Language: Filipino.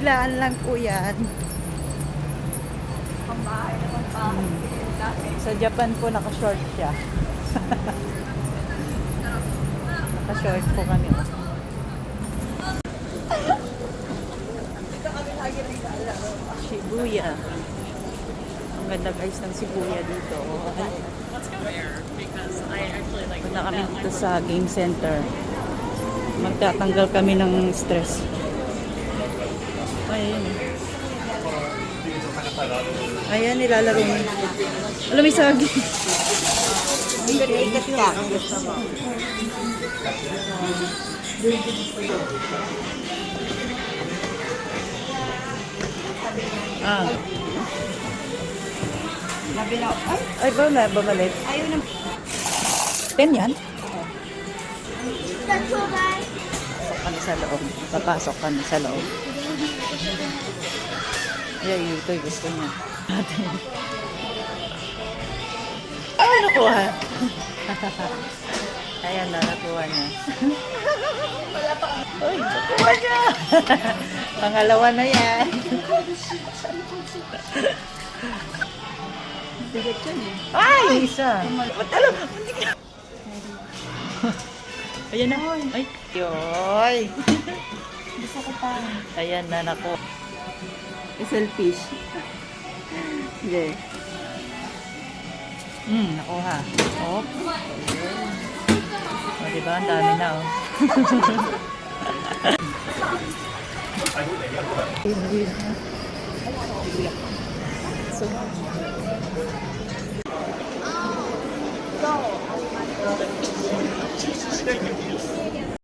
biglaan lang po yan. Pambahay na pambahay. Sa Japan po, naka-short siya. Naka-short po kami. Shibuya. Ang ganda guys ng Shibuya dito. Let's go there because I actually like Punta kami dito sa game center. Magtatanggal kami ng stress. Ayan. Ayan, nilalaro mo. Alam mo, saging. Ikot ka. Ah. Nabilaw. Ay, Ay, bumalik. ayaw na. 10 yan? Pasok kami sa loob. Papasok kami sa loob. Ay, ito gusto niya. Ay, nakuha. Ayan na, nakuha niya. Uy, nakuha niya. Pangalawa na yan. Bigat yun eh. Ay, isa. Matalo. Ayan na. Ay, yoy. Gusto ko pa. Ayan na, naku. Selfish. Hindi. Nakuha. Oh. O, diba? Ang dami na, oh. So, Go.